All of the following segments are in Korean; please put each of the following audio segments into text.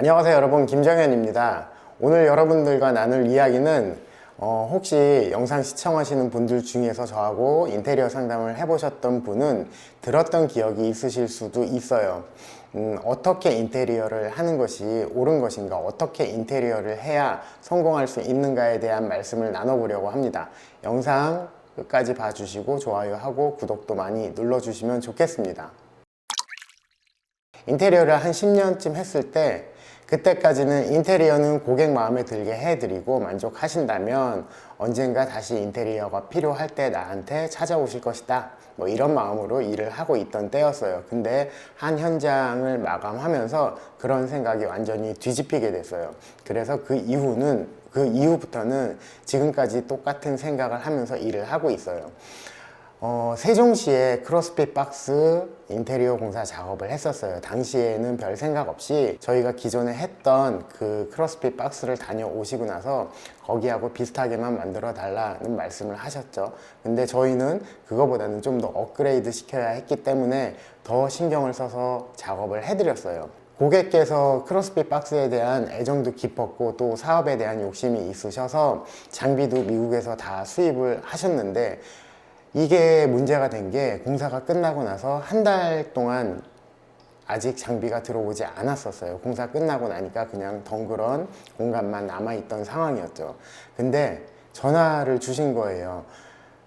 안녕하세요 여러분, 김정현입니다. 오늘 여러분들과 나눌 이야기는 혹시 영상 시청하시는 분들 중에서 저하고 인테리어 상담을 해보셨던 분은 들었던 기억이 있으실 수도 있어요. 어떻게 인테리어를 하는 것이 옳은 것인가, 어떻게 인테리어를 해야 성공할 수 있는가에 대한 말씀을 나눠보려고 합니다. 영상 끝까지 봐주시고 좋아요하고 구독도 많이 눌러주시면 좋겠습니다. 인테리어를 한 10년쯤 했을 때, 그때까지는 인테리어는 고객 마음에 들게 해드리고 만족하신다면 언젠가 다시 인테리어가 필요할 때 나한테 찾아오실 것이다, 뭐 이런 마음으로 일을 하고 있던 때였어요. 근데 한 현장을 마감하면서 그런 생각이 완전히 뒤집히게 됐어요. 그래서 그 이후부터는 지금까지 똑같은 생각을 하면서 일을 하고 있어요. 세종시에 크로스핏 박스 인테리어 공사 작업을 했었어요. 당시에는 별 생각 없이 저희가 기존에 했던 그 크로스핏 박스를 다녀오시고 나서 거기하고 비슷하게만 만들어 달라는 말씀을 하셨죠. 근데 저희는 그거보다는 좀 더 업그레이드 시켜야 했기 때문에 더 신경을 써서 작업을 해드렸어요. 고객께서 크로스핏 박스에 대한 애정도 깊었고 또 사업에 대한 욕심이 있으셔서 장비도 미국에서 다 수입을 하셨는데, 이게 문제가 된 게 공사가 끝나고 나서 한 달 동안 아직 장비가 들어오지 않았었어요. 공사 끝나고 나니까 그냥 덩그런 공간만 남아있던 상황이었죠. 근데 전화를 주신 거예요.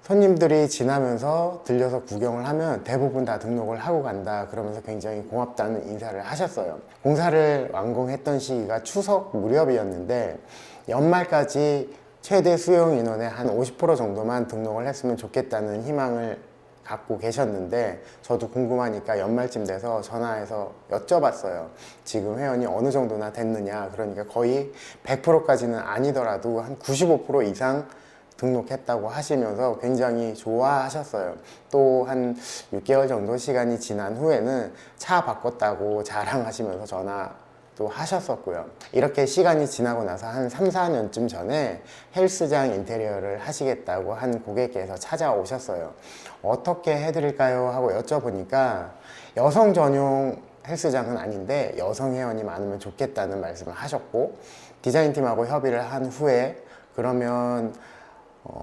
손님들이 지나면서 들려서 구경을 하면 대부분 다 등록을 하고 간다, 그러면서 굉장히 고맙다는 인사를 하셨어요. 공사를 완공했던 시기가 추석 무렵이었는데 연말까지 최대 수용 인원의 한 50% 정도만 등록을 했으면 좋겠다는 희망을 갖고 계셨는데, 저도 궁금하니까 연말쯤 돼서 전화해서 여쭤봤어요. 지금 회원이 어느 정도나 됐느냐. 그러니까 거의 100%까지는 아니더라도 한 95% 이상 등록했다고 하시면서 굉장히 좋아하셨어요. 또 한 6개월 정도 시간이 지난 후에는 차 바꿨다고 자랑하시면서 전화도 하셨었고요. 이렇게 시간이 지나고 나서 한 3, 4년쯤 전에 헬스장 인테리어를 하시겠다고 한 고객께서 찾아오셨어요. 어떻게 해드릴까요? 하고 여쭤보니까 여성 전용 헬스장은 아닌데 여성 회원이 많으면 좋겠다는 말씀을 하셨고, 디자인팀하고 협의를 한 후에 그러면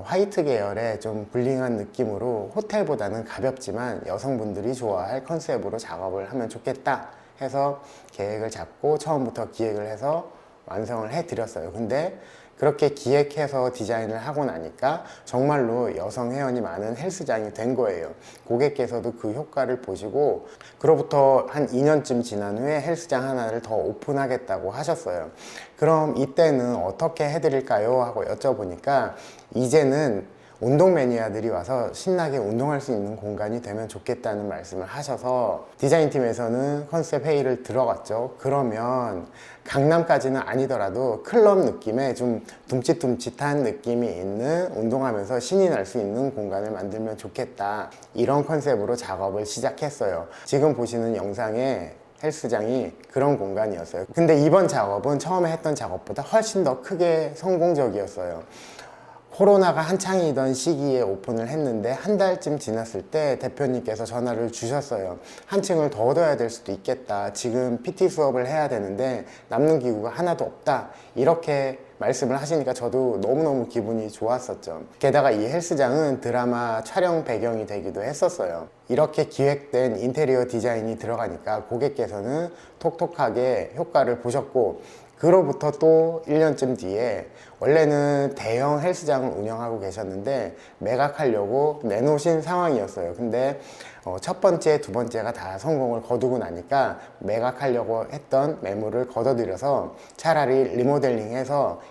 화이트 계열의 좀 블링한 느낌으로 호텔보다는 가볍지만 여성분들이 좋아할 컨셉으로 작업을 하면 좋겠다 해서 계획을 잡고 처음부터 기획을 해서 완성을 해드렸어요. 근데 그렇게 기획해서 디자인을 하고 나니까 정말로 여성 회원이 많은 헬스장이 된 거예요. 고객께서도 그 효과를 보시고 그로부터 한 2년쯤 지난 후에 헬스장 하나를 더 오픈하겠다고 하셨어요. 그럼 이때는 어떻게 해드릴까요? 하고 여쭤보니까 이제는 운동 매니아들이 와서 신나게 운동할 수 있는 공간이 되면 좋겠다는 말씀을 하셔서 디자인팀에서는 컨셉 회의를 들어갔죠. 그러면 강남까지는 아니더라도 클럽 느낌의 좀 둠칫둠칫한 느낌이 있는, 운동하면서 신이 날 수 있는 공간을 만들면 좋겠다, 이런 컨셉으로 작업을 시작했어요. 지금 보시는 영상에 헬스장이 그런 공간이었어요. 근데 이번 작업은 처음에 했던 작업보다 훨씬 더 크게 성공적이었어요. 코로나가 한창이던 시기에 오픈을 했는데 한 달쯤 지났을 때 대표님께서 전화를 주셨어요. 한 층을 더 얻어야 될 수도 있겠다. 지금 PT 수업을 해야 되는데 남는 기구가 하나도 없다. 이렇게 말씀을 하시니까 저도 너무너무 기분이 좋았었죠. 게다가 이 헬스장은 드라마 촬영 배경이 되기도 했었어요. 이렇게 기획된 인테리어 디자인이 들어가니까 고객께서는 톡톡하게 효과를 보셨고, 그로부터 또 1년쯤 뒤에 원래는 대형 헬스장을 운영하고 계셨는데 매각하려고 내놓으신 상황이었어요. 근데 첫 번째, 두 번째가 다 성공을 거두고 나니까 매각하려고 했던 매물을 걷어들여서 차라리 리모델링해서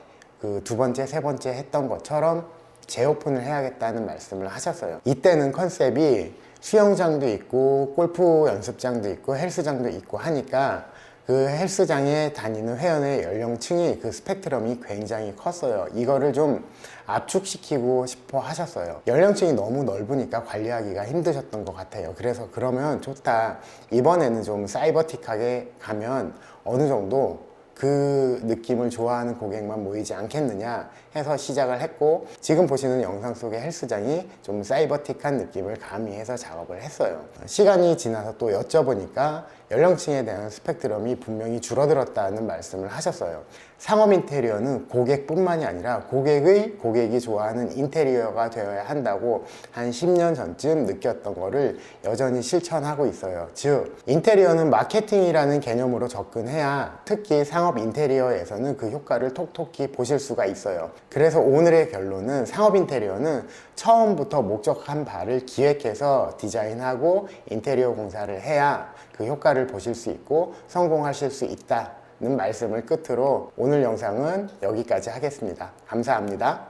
그 두 번째, 세 번째 했던 것처럼 재오픈을 해야겠다는 말씀을 하셨어요. 이때는 컨셉이 수영장도 있고 골프 연습장도 있고 헬스장도 있고 하니까 그 헬스장에 다니는 회원의 연령층이, 그 스펙트럼이 굉장히 컸어요. 이거를 좀 압축시키고 싶어 하셨어요. 연령층이 너무 넓으니까 관리하기가 힘드셨던 것 같아요. 그래서 그러면 좋다, 이번에는 좀 사이버틱하게 가면 어느 정도 그 느낌을 좋아하는 고객만 모이지 않겠느냐 해서 시작을 했고, 지금 보시는 영상 속의 헬스장이 좀 사이버틱한 느낌을 가미해서 작업을 했어요. 시간이 지나서 또 여쭤보니까 연령층에 대한 스펙트럼이 분명히 줄어들었다는 말씀을 하셨어요. 상업 인테리어는 고객뿐만이 아니라 고객이 좋아하는 인테리어가 되어야 한다고 한 10년 전쯤 느꼈던 거를 여전히 실천하고 있어요. 즉, 인테리어는 마케팅이라는 개념으로 접근해야 특히 상업 인테리어에서는 그 효과를 톡톡히 보실 수가 있어요. 그래서 오늘의 결론은 상업 인테리어는 처음부터 목적한 바를 기획해서 디자인하고 인테리어 공사를 해야 그 효과를 보실 수 있고 성공하실 수 있다는 말씀을 끝으로 오늘 영상은 여기까지 하겠습니다. 감사합니다.